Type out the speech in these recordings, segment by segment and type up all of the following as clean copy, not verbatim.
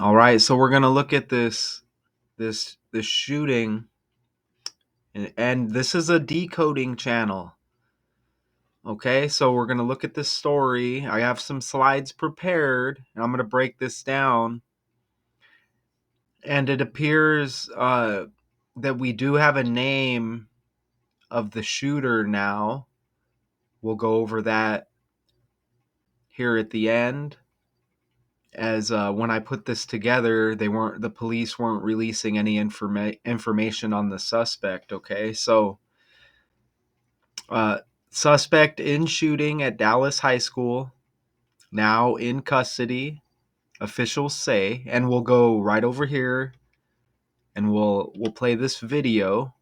All right, so we're gonna look at this shooting, and this is a decoding channel. Okay, so we're gonna look at this story. I have some slides prepared, and I'm gonna break this down. And it appears that we do have a name of the shooter now. We'll go over that here at the end. As when I put this together, the police weren't releasing any information on the suspect. Okay, so uh, suspect in shooting at Dallas High School, now in custody, officials say, and we'll go right over here and we'll play this video.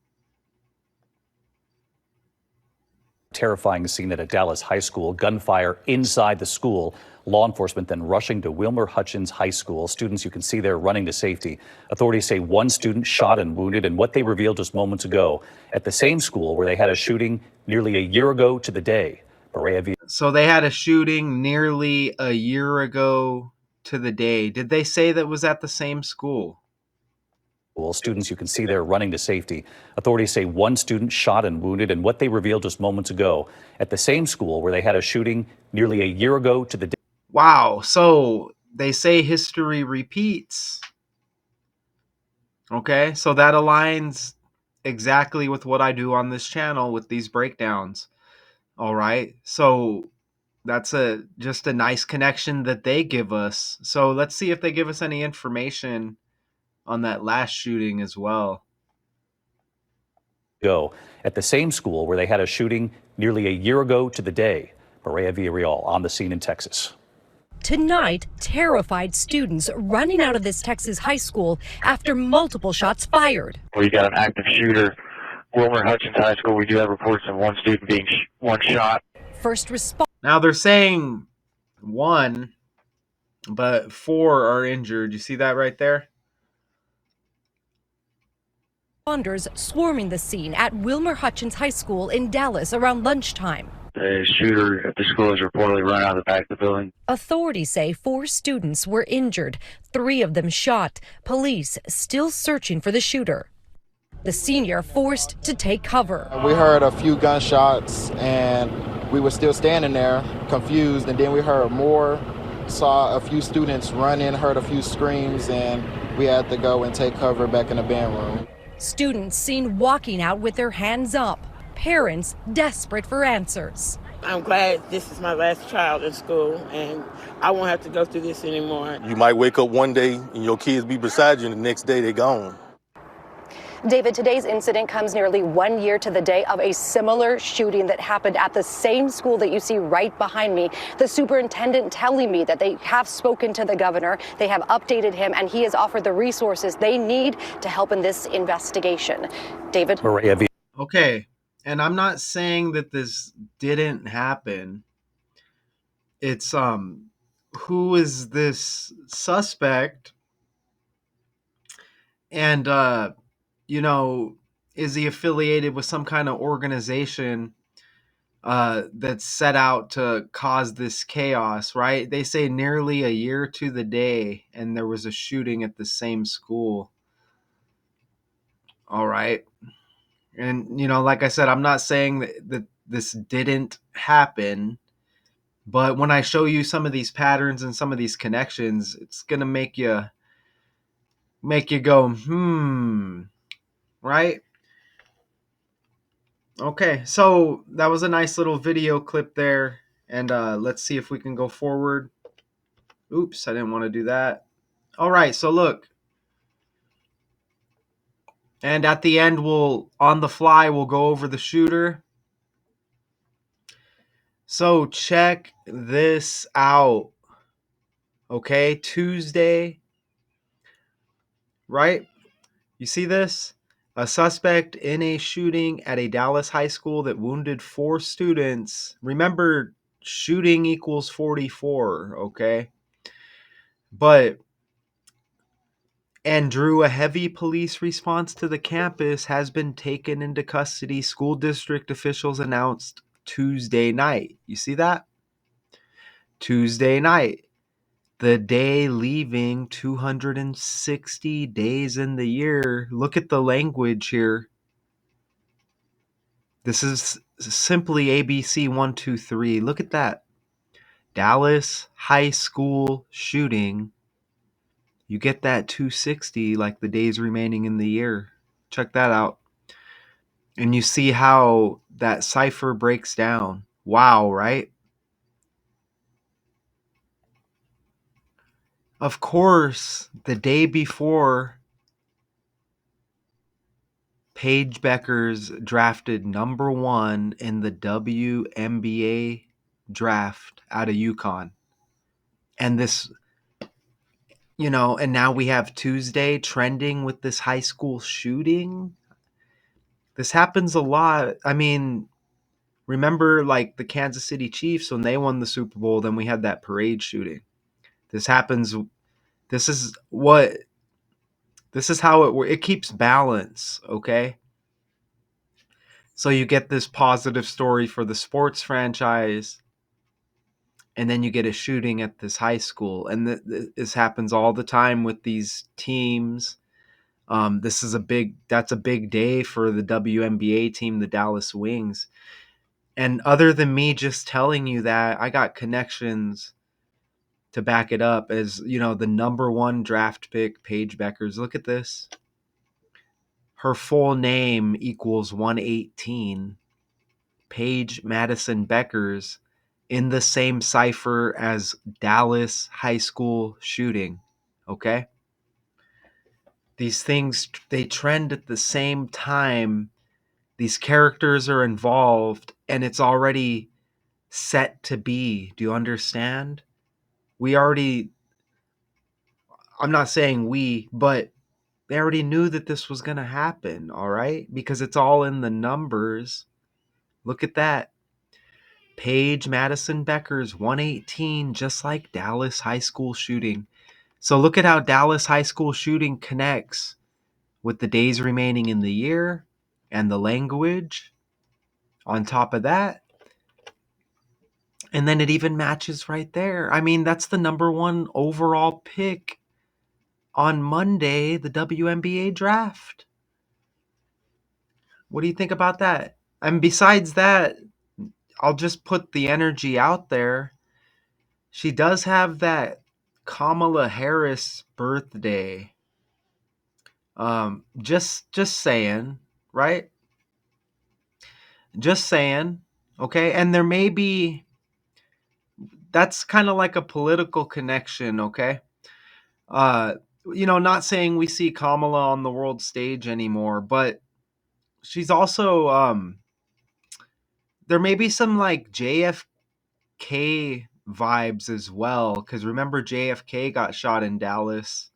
Terrifying scene at a Dallas high school, gunfire inside the school. Law enforcement then rushing to Wilmer-Hutchins High School. Students you can see there running to safety. Authorities say one student shot and wounded in what they revealed just moments ago at the same school where they had a shooting nearly a year ago to the day. So they had a shooting nearly a year ago to the day. Did they say that was at the same school? Students you can see there running to safety. Authorities say one student shot and wounded in what they revealed just moments ago at the same school where they had a shooting nearly a year ago to the day. Wow. So they say history repeats. Okay. So that aligns exactly with what I do on this channel with these breakdowns. All right. So that's just a nice connection that they give us. So let's see if they give us any information on that last shooting as well. Go at the same school where they had a shooting nearly a year ago to the day. Maria Villarreal on the scene in Texas. Tonight, terrified students running out of this Texas high school after multiple shots fired. We got an active shooter, Wilmer-Hutchins High School. We do have reports of one student being one shot. First responders. Now they're saying one, but 4 are injured. You see that right there? Swarming the scene at Wilmer-Hutchins High School in Dallas around lunchtime. The shooter at the school is reportedly run out of the back of the building. Authorities say 4 students were injured, 3 of them shot. Police still searching for the shooter. The senior forced to take cover. We heard a few gunshots and we were still standing there confused, and then we heard more, saw a few students run in, heard a few screams, and we had to go and take cover back in the band room. Students seen walking out with their hands up. Parents desperate for answers. I'm glad this is my last child in school and I won't have to go through this anymore. You might wake up one day and your kids be beside you and the next day they're gone. David, today's incident comes nearly 1 year to the day of a similar shooting that happened at the same school that you see right behind me. The superintendent telling me that they have spoken to the governor, they have updated him, and he has offered the resources they need to help in this investigation. David? Okay, and I'm not saying that this didn't happen. It's who is this suspect? And is he affiliated with some kind of organization that's set out to cause this chaos, right? They say nearly a year to the day, and there was a shooting at the same school. All right. And, like I said, I'm not saying that this didn't happen, but when I show you some of these patterns and some of these connections, it's going to make you go, right? Okay, so that was a nice little video clip there, and let's see if we can go forward. Oops, I didn't want to do that. All right, so look. And at the end, on the fly, we'll go over the shooter. So check this out. Okay, Tuesday, right? You see this? A suspect in a shooting at a Dallas high school that wounded 4 students. Remember, shooting equals 44, okay? And drew a heavy police response to the campus, has been taken into custody, school district officials announced Tuesday night. You see that? Tuesday night. The day leaving 260 days in the year. Look at the language here. This is simply ABC 123. Look at that. Dallas high school shooting. You get that 260 like the days remaining in the year. Check that out. And you see how that cipher breaks down. Wow, right? Of course, the day before, Paige Beckers drafted number 1 in the WNBA draft out of UConn. And this, and now we have Tuesday trending with this high school shooting. This happens a lot. I mean, remember like the Kansas City Chiefs when they won the Super Bowl, then we had that parade shooting. This happens. This is how it keeps balance, okay? So you get this positive story for the sports franchise, and then you get a shooting at this high school, and this happens all the time with these teams. That's a big day for the WNBA team, the Dallas Wings. And other than me just telling you that, I got connections to back it up. As the number 1 draft pick, Paige Beckers. Look at this. Her full name equals 118. Paige Madison Beckers, in the same cipher as Dallas high school shooting. Okay? These things, they trend at the same time. These characters are involved, and it's already set to be. Do you understand? I'm not saying but they already knew that this was going to happen, all right? Because it's all in the numbers. Look at that. Paige Madison Beckers, 118, just like Dallas high school shooting. So look at how Dallas high school shooting connects with the days remaining in the year and the language on top of that. And then it even matches right there. I mean, that's the number 1 overall pick on Monday, the WNBA draft. What do you think about that? And besides that, I'll just put the energy out there. She does have that Kamala Harris birthday. Just saying, right? Just saying, okay? And there may be, that's kind of like a political connection, okay? Not saying we see Kamala on the world stage anymore, but she's also, there may be some like JFK vibes as well, because remember JFK got shot in Dallas.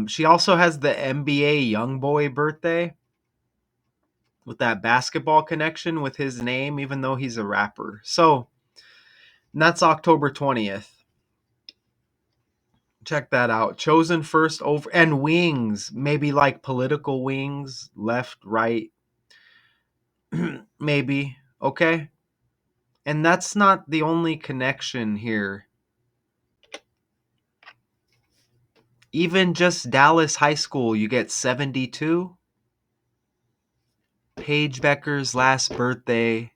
She also has the NBA Youngboy birthday with that basketball connection with his name, even though he's a rapper. So that's October 20th. Check that out. Chosen first over, and wings, maybe like political wings, left, right, maybe. Okay. And that's not the only connection here. Even just Dallas High School, you get 72. Paige Becker's last birthday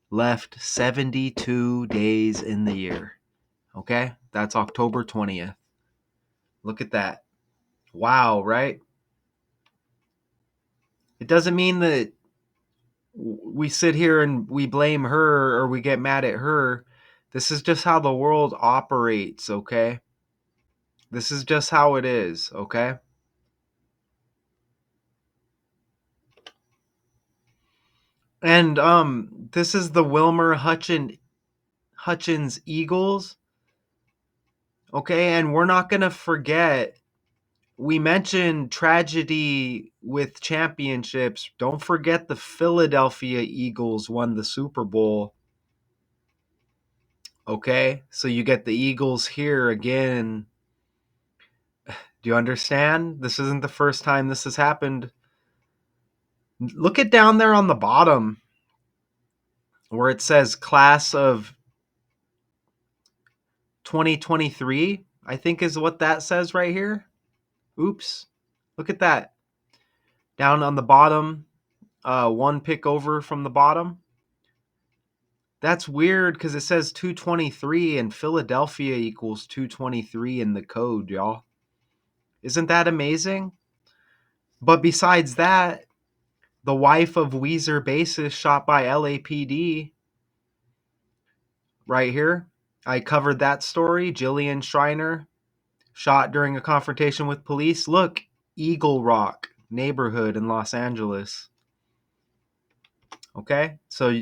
left 72 days in the year. Okay? That's October 20th. Look at that. Wow, right? It doesn't mean that we sit here and we blame her or we get mad at her. This is just how the world operates, okay? This is just how it is, okay? And this is the Wilmer-Hutchins Eagles. Okay, and we're not going to forget, we mentioned tragedy with championships. Don't forget the Philadelphia Eagles won the Super Bowl. Okay, so you get the Eagles here again. Do you understand? This isn't the first time this has happened. Look at down there on the bottom where it says class of 2023, I think is what that says right here. Oops. Look at that. Down on the bottom, one pick over from the bottom. That's weird because it says 223 and Philadelphia equals 223 in the code, y'all. Isn't that amazing? But besides that, the wife of Weezer bassist shot by LAPD right here. I covered that story. Jillian Schreiner shot during a confrontation with police. Look, Eagle Rock neighborhood in Los Angeles. Okay, so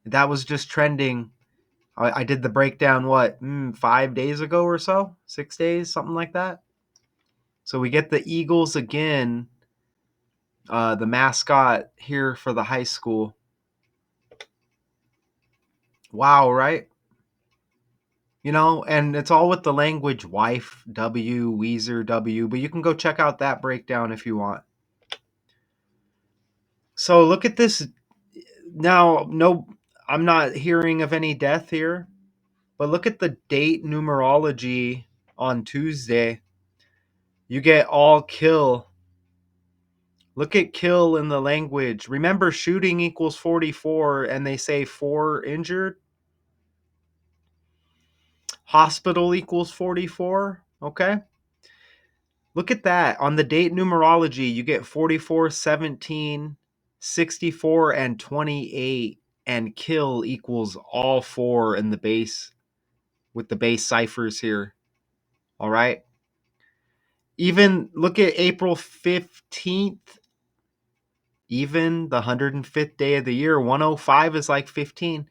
that was just trending. I did the breakdown, 5 days ago or so? 6 days, something like that. So we get the Eagles again, the mascot here for the high school. Wow, right? You know, and it's all with the language wife, W, Weezer, W, but you can go check out that breakdown if you want. So look at this. Now, no, I'm not hearing of any death here, but look at the date numerology on Tuesday. You get all kill. Look at kill in the language. Remember, shooting equals 44, and they say 4 injured. Hospital equals 44. Okay. Look at that. On the date numerology, you get 44, 17, 64, and 28. And kill equals all 4 in the base with the base ciphers here. All right. Even look at April 15th. Even the 105th day of the year, 105 is like 15.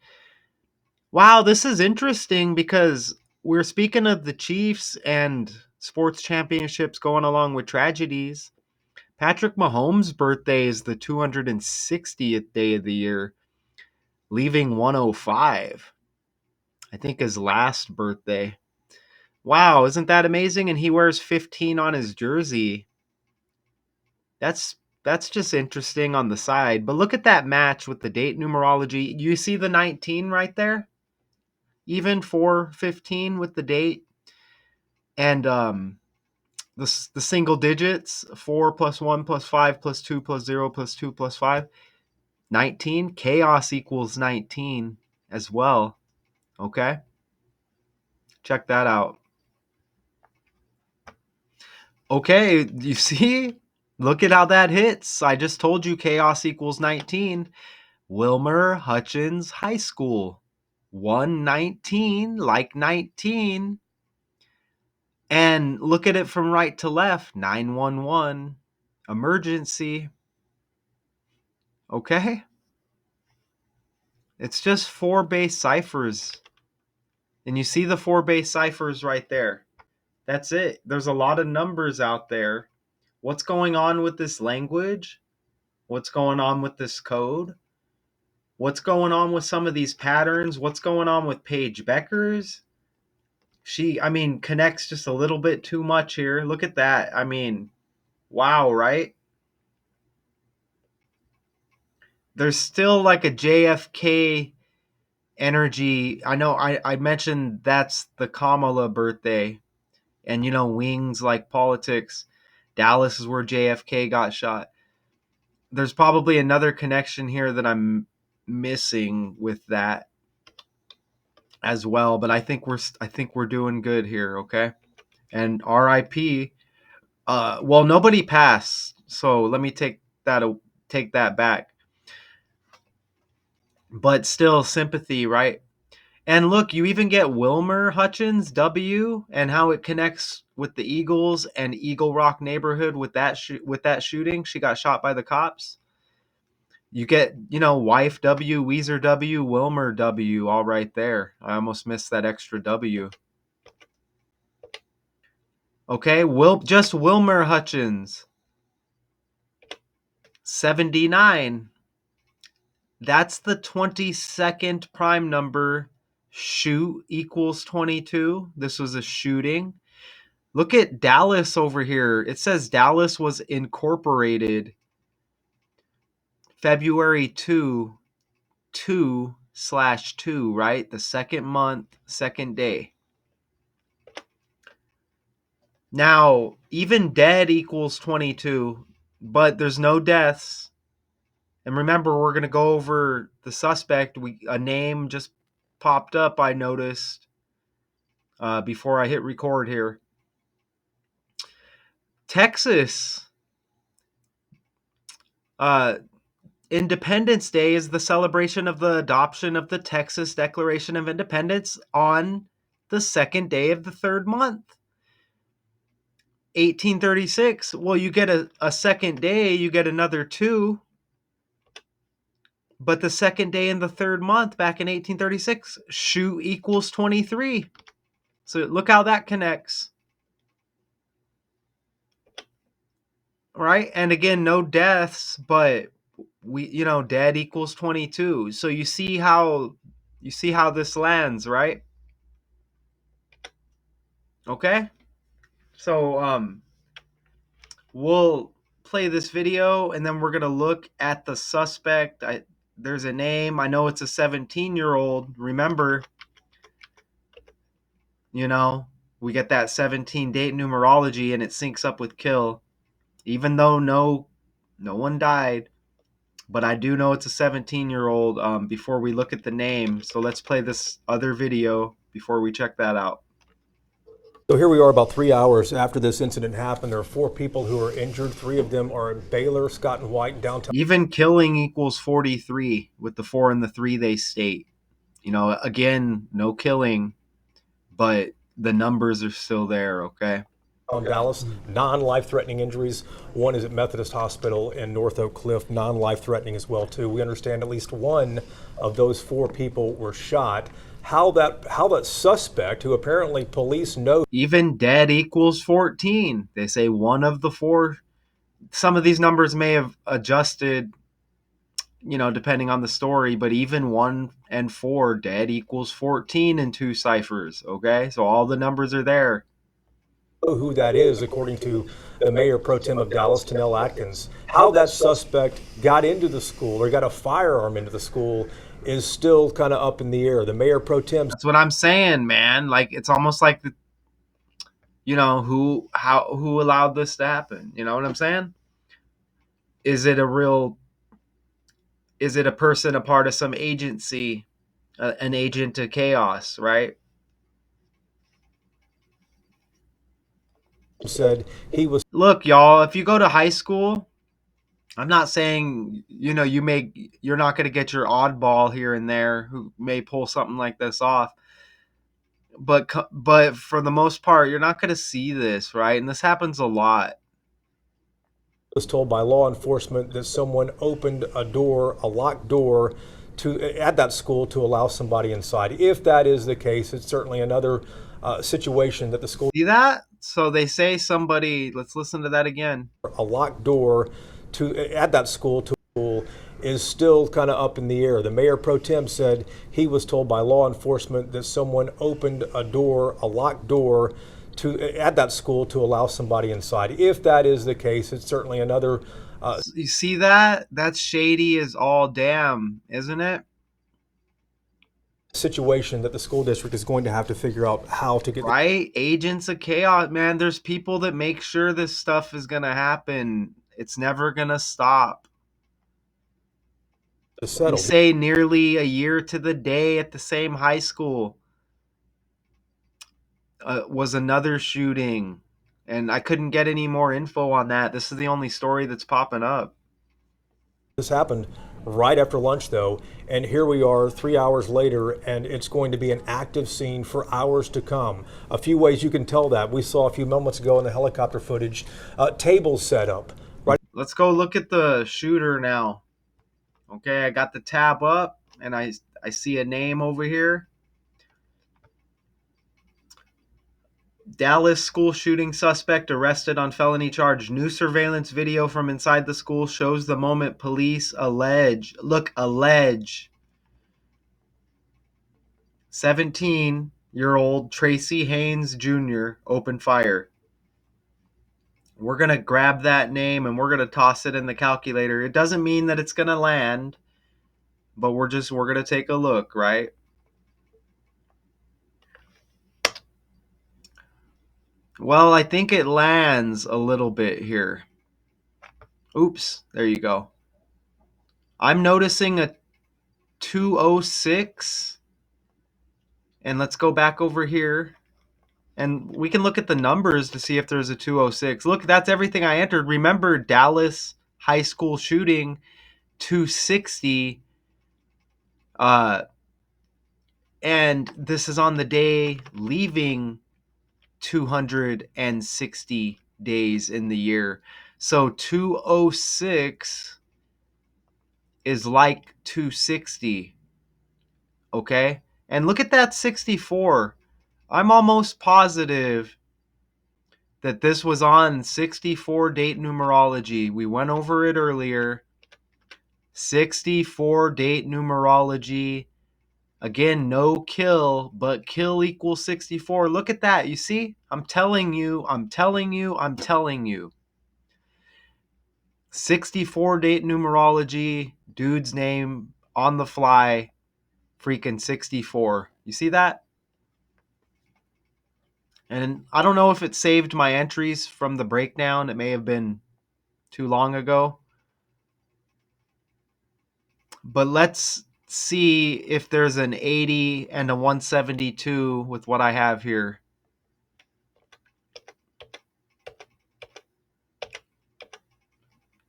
Wow, this is interesting because we're speaking of the Chiefs and sports championships going along with tragedies. Patrick Mahomes' birthday is the 260th day of the year, leaving 105. I think his last birthday. Wow, isn't that amazing? And he wears 15 on his jersey. That's just interesting on the side. But look at that match with the date numerology. You see the 19 right there? Even 415 with the date. And the single digits, 4 plus 1 plus 5 plus 2 plus 0 plus 2 plus 5. 19. Chaos equals 19 as well. Okay? Check that out. Okay, you see? Look at how that hits. I just told you chaos equals 19. Wilmer-Hutchins High School. 119, like 19. And look at it from right to left. 911. Emergency. Okay? It's just 4 base ciphers. And you see the 4 base ciphers right there. That's it. There's a lot of numbers out there. What's going on with this language? What's going on with this code? What's going on with some of these patterns? What's going on with Paige Becker's? She, connects just a little bit too much here. Look at that. Wow, right? There's still like a JFK energy. I know I mentioned that's the Kamala birthday. And, wings like politics. Dallas is where JFK got shot. There's probably another connection here that I'm missing with that as well, but I think we're doing good here, okay? And RIP. Well, nobody passed, so let me take that back. But still, sympathy, right? And look, you even get Wilmer-Hutchins, W, and how it connects with the Eagles and Eagle Rock neighborhood with that shooting. She got shot by the cops. You get, wife W, Weezer W, Wilmer W, all right there. I almost missed that extra W. Okay, just Wilmer-Hutchins. 79. That's the 22nd prime number. Shoot equals 22. This was a shooting. Look at Dallas over here. It says Dallas was incorporated February 2/2/2, right? The second month, second day. Now, even dead equals 22, but there's no deaths. And remember, we're going to go over the suspect. A name just popped up, I noticed, before I hit record here. Texas. Independence Day is the celebration of the adoption of the Texas Declaration of Independence on the second day of the third month. 1836. Well, you get a second day, you get another 2. But the second day in the third month back in 1836, shoot equals 23. So look how that connects. Right? And again, no deaths, but dead equals 22. So you see how this lands, right? Okay? So we'll play this video and then we're going to look at the suspect. There's a name. I know it's a 17-year-old. Remember, we get that 17 date numerology and it syncs up with kill. Even though no one died, but I do know it's a 17-year-old before we look at the name. So let's play this other video before we check that out. So here we are about 3 hours after this incident happened. There are 4 people who are injured. 3 of them are in Baylor, Scott and White, downtown. Even killing equals 43 with the 4 and the 3 they state. Again, no killing, but the numbers are still there, okay? On Dallas, non-life-threatening injuries. One is at Methodist Hospital in North Oak Cliff, non-life-threatening as well too. We understand at least one of those 4 people were shot. How that suspect, who apparently police know, even dead equals 14. They say one of the 4. Some of these numbers may have adjusted, depending on the story, but even 1 and 4 dead equals 14 in 2 ciphers. Okay, so all the numbers are there. Who that is, according to the mayor pro tem of Dallas, Tanell Atkins. How that suspect got into the school or got a firearm into the school is still kind of up in the air. The mayor pro tem. That's what I'm saying, man. Like, it's almost like who allowed this to happen? You know what I'm saying? Is it a person, a part of some agency, an agent of chaos, right? Said he was. Look, y'all, if you go to high school, I'm not saying, you're not going to get your oddball here and there who may pull something like this off. But for the most part, you're not going to see this, right? And this happens a lot. Was told by law enforcement that someone opened a locked door at that school to allow somebody inside. If that is the case, it's certainly another situation that the school. See that? So they say somebody, let's listen to that again. A locked door at that school is still kind of up in the air. The mayor pro tem said he was told by law enforcement that someone opened a locked door at that school to allow somebody inside. If that is the case, it's certainly another. You see that? That's shady as all damn, isn't it? Situation that the school district is going to have to figure out how to get. Right? Agents of chaos, man. There's people that make sure this stuff is going to happen. It's never going to stop. You say nearly a year to the day at the same high school was another shooting, and I couldn't get any more info on that. This is the only story that's popping up. This happened right after lunch, though, and here we are 3 hours later, and it's going to be an active scene for hours to come. A few ways you can tell that. We saw a few moments ago in the helicopter footage, tables set up. Right. Let's go look at the shooter now. Okay, I got the tab up, and I see a name over here. Dallas school shooting suspect arrested on felony charge. New surveillance video from inside the school shows the moment police allege 17-year-old Tracy Haynes Jr. opened fire. We're going to grab that name and we're going to toss it in the calculator. It doesn't mean that it's going to land, but we're going to take a look, right? Well, I think it lands a little bit here. Oops, there you go. I'm noticing a 206. And let's go back over here. And we can look at the numbers to see if there's a 206. Look, that's everything I entered. Remember, Dallas high school shooting, 260. And this is on the day leaving 260 days in the year. So 206 is like 260. Okay? And look at that 64. I'm almost positive that this was on 64 date numerology. We went over it earlier. 64 date numerology. Again, no kill, but kill equals 64. Look at that. You see? I'm telling you, I'm telling you, I'm telling you. 64 date numerology, dude's name on the fly, freaking 64. You see that? And I don't know if it saved my entries from the breakdown. It may have been too long ago. But let's see if there's an 80 and a 172 with what I have here.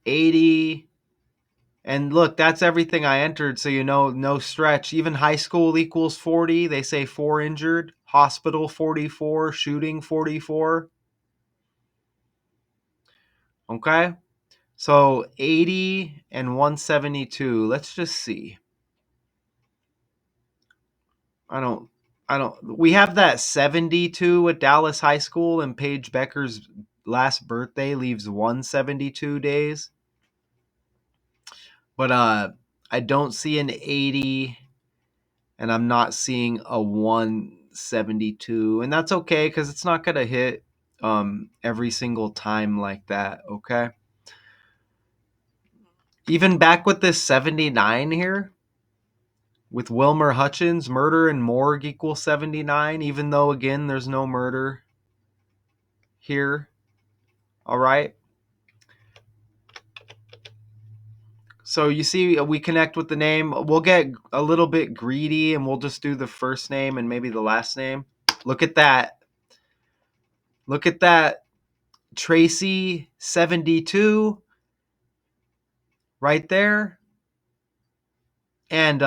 80. And look, that's everything I entered. So, no stretch. Even high school equals 40. They say 4 injured. Hospital 44. Shooting 44. Okay. So 80 and 172. Let's just see. We have that 72 at Dallas High School, and Paige Becker's last birthday leaves 172 days. But I don't see an 80, and I'm not seeing a 172, and that's okay because it's not going to hit every single time like that, okay? Even back with this 79 here, with Wilmer-Hutchins, murder and morgue equals 79, even though, again, there's no murder here, all right? So you see, we connect with the name. We'll get a little bit greedy, and we'll just do the first name and maybe the last name. Look at that. Look at that. Tracy 72 right there. And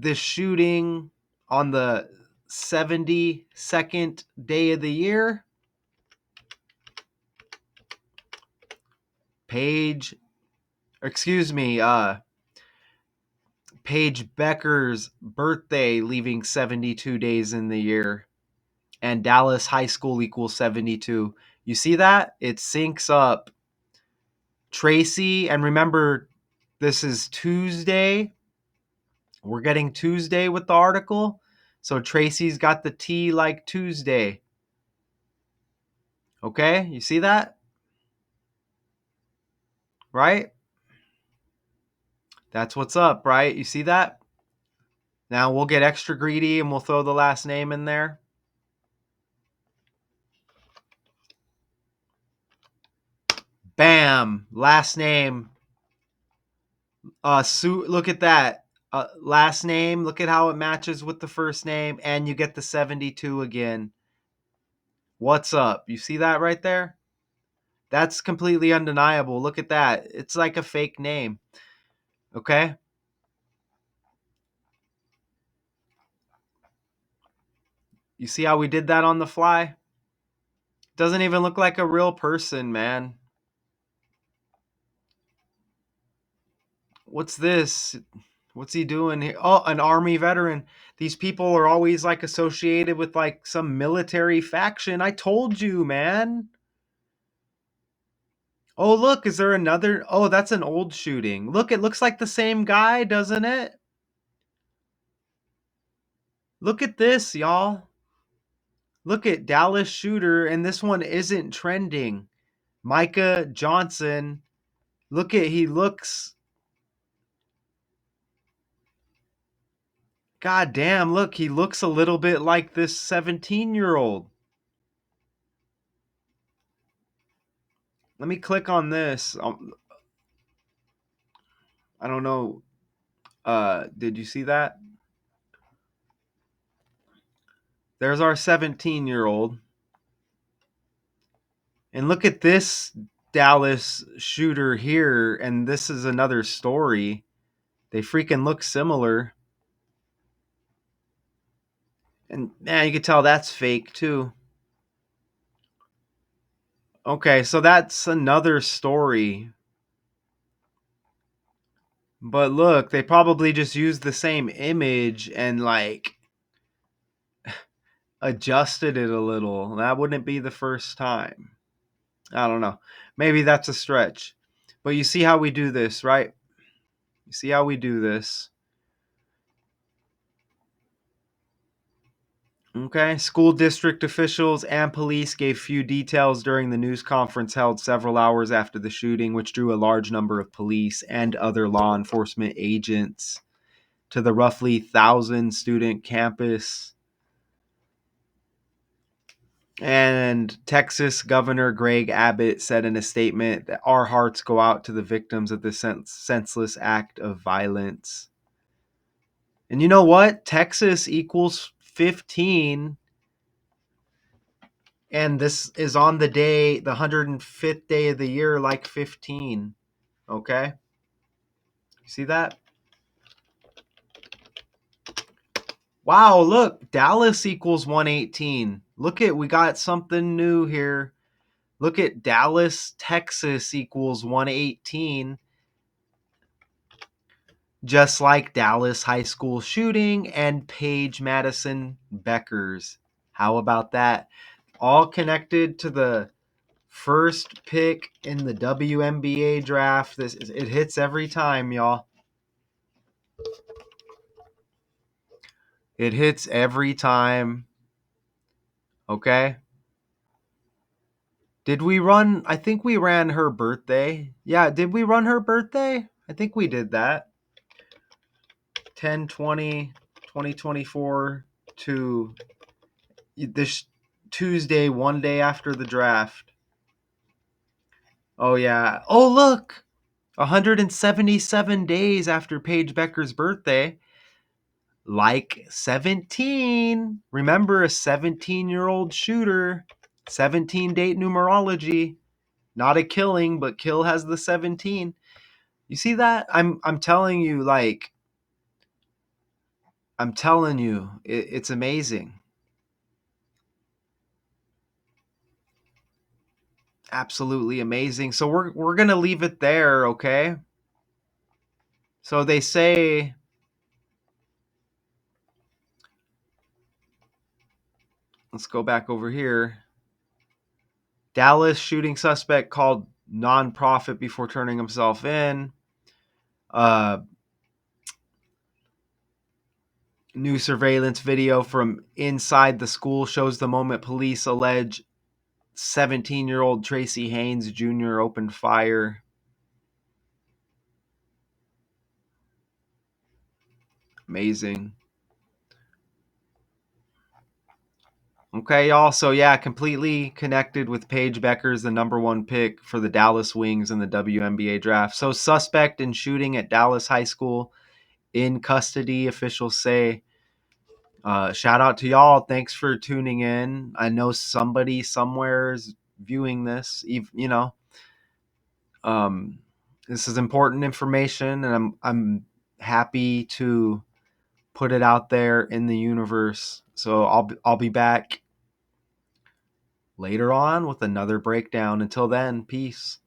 this shooting on the 72nd day of the year. Paige Becker's birthday leaving 72 days in the year. And Dallas High School equals 72. You see that? It syncs up. Tracy, and remember, this is Tuesday. We're getting Tuesday with the article. So Tracy's got the T like Tuesday. Okay? You see that? Right? That's what's up, right? You see that? Now we'll get extra greedy and we'll throw the last name in there. Bam! Last name. Look at that. Last name. Look at how it matches with the first name, and you get the 72 again. What's up? You see that right there? That's completely undeniable. Look at that. It's like a fake name. Okay? You see how we did that on the fly? Doesn't even look like a real person, man. What's this? What's he doing here? Oh, an army veteran. These people are always like associated with like some military faction. I told you, man. Oh, look, is there another? Oh, that's an old shooting. Look, it looks like the same guy, doesn't it? Look at this, y'all. Look at Dallas shooter, and this one isn't trending. Micah Johnson. Look at, he looks. God damn, look, he looks a little bit like this 17-year-old. let me click on this. I don't know. Did you see that? There's our 17-year-old. And look at this Dallas shooter here. And this is another story. They freaking look similar. And man, you can tell that's fake too. Okay, so that's another story. But look, they probably just used the same image and like adjusted it a little. That wouldn't be the first time. I don't know. Maybe that's a stretch. But you see how we do this, right? You see how we do this. Okay. School district officials and police gave few details during the news conference held several hours after the shooting, which drew a large number of police and other law enforcement agents to the roughly 1,000 student campus. And Texas Governor Greg Abbott said in a statement that our hearts go out to the victims of this senseless act of violence. And you know what? Texas equals 15. And this is on the day, the 105th day of the year, like 15. Okay? See that? Wow, look. Dallas equals 118. Look at, we got something new here. Look at Dallas, Texas equals 118. Just like Dallas high school shooting and Paige Madison Beckers. How about that? All connected to the first pick in the WNBA draft. It hits every time, y'all. It hits every time. Okay? Did we run? I think we ran her birthday. Yeah, did we run her birthday? I think we did that. 10/20/2024 to this Tuesday, one day after the draft. Oh, yeah. Oh, look. 177 days after Paige Becker's birthday. Like 17. Remember, a 17-year-old shooter. 17 date numerology. Not a killing, but kill has the 17. You see that? I'm telling you, like, I'm telling you, it's amazing. Absolutely amazing. So we're gonna leave it there, okay? So they say, let's go back over here. Dallas shooting suspect called nonprofit before turning himself in. New surveillance video from inside the school shows the moment police allege 17-year-old Tracy Haynes Jr. opened fire. Amazing. Okay, y'all. So, yeah, completely connected with Paige Beckers, the number one pick for the Dallas Wings in the WNBA draft. So, suspect in shooting at Dallas High School in custody, officials say. Shout out to y'all. Thanks for tuning in. I know somebody somewhere is viewing this. This is important information, and I'm happy to put it out there in the universe. So I'll be back later on with another breakdown. Until then, peace.